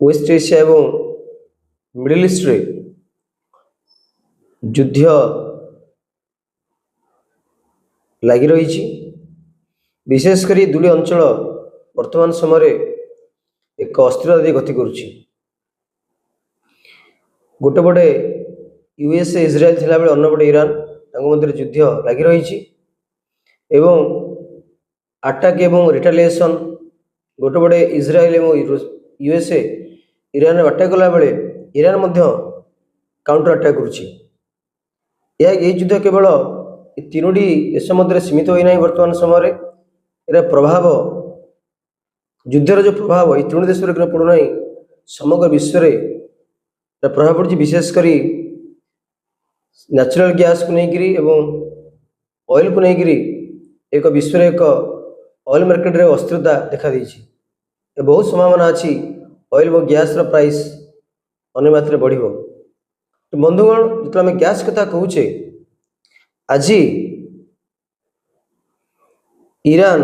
Waste Asia एवं middle east रे युद्ध लगी रही। विशेषकर दुली अंचल वर्तमान समय एक अस्थिरता गति करुच्ची। गोटे पटे यूएसए इजराइल थिला बेले अन्य पटे ईरान मध्य युद्ध लगी रही एवं अटैक एवं रिटालिएशन गोटे पटे इजराइल एवं यूएसए ईरान अटैक कला बेले ईरान मध्य काउंटर अटैक करुच्ची। यह युद्ध केवल तीनोटी देश मध्य सीमित होना वर्तमान समय यार प्रभाव युद्धर जो प्रभाव ये तीनोटी देश पड़ूना समग्र विश्व में प्रभाव पड़ी। विशेषकर नेचुरल गैस को लेकर ऑयल को लेकर एक विश्व एक ऑयल मार्केट रे अस्थिरता देखा देछि। बहुत संभावना अच्छी ऑयल और गैस प्राइस अन्य मात्रा बढ़। तो बंधुगण जो आम गैस कथा कहूचे आज ईरान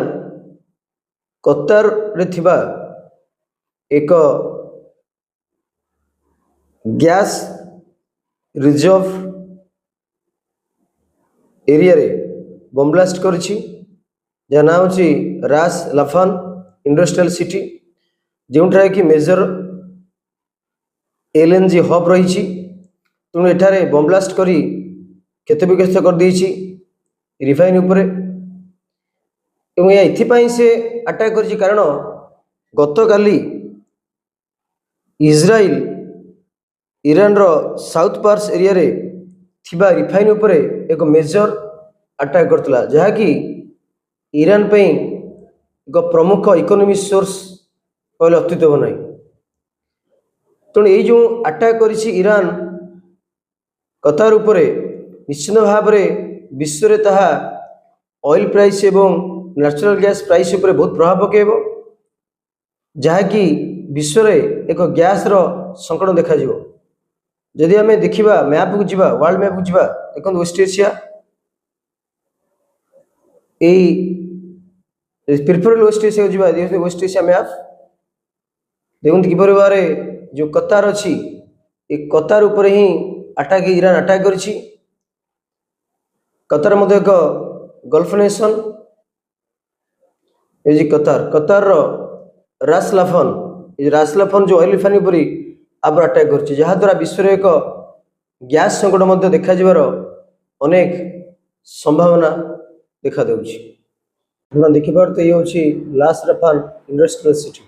कतार रे थिबा एक गैस रिजर्व एरिया रे बम ब्लास्ट करछि जहाँ ना हूँ रास लाफान इंडस्ट्रियल सिटी जो कि मेजर एलएनजी हब रही। तेणु एठारे बम ब्लास्ट करी क्षत विक्षत कर देछि रिफाइन उपरे एवं एथिपाई से अटैक कर कारण गत काली इजराइल ईरान रो साउथ पार्स एरिया रे थिबा रिफाइन उपरे एक मेजर अटैक करतला जहाँकि ईरान पे एक प्रमुख इकोनॉमिक सोर्स कहले अत्युत हो ना। तेणु ये जो अटैक करिछि ईरान कतार उपरे निश्चित भाव में विश्व में ताहा ऑयल प्राइस एवं नेचुरल गैस प्राइस उपरे बहुत प्रभाव पकेब जहाँकि विश्व में एक गैस रो संकट देखा जिवो। जदि आम देखा मैप को जीवा वर्ल्ड मैप को जीवा देखो west Asia preferable west Asia को जीवा वेस्ट एशिया मैप देखते किपर भाव जो कतार अच्छी कतार उपर ही अटैक ईरान अटैक करिछि। कतार मध्य एक गल्फ नेशन ये कतार कतार रास लाफान जो ऑयल रिफाइनरी पर आप अटैक कर जहाँ द्वारा विश्व एक गैस संकट मध्य देखा जीवार अनेक संभावना देखा देउछि। देखिपार तो ये हूँ रास लाफान इंडस्ट्रियल सिटी।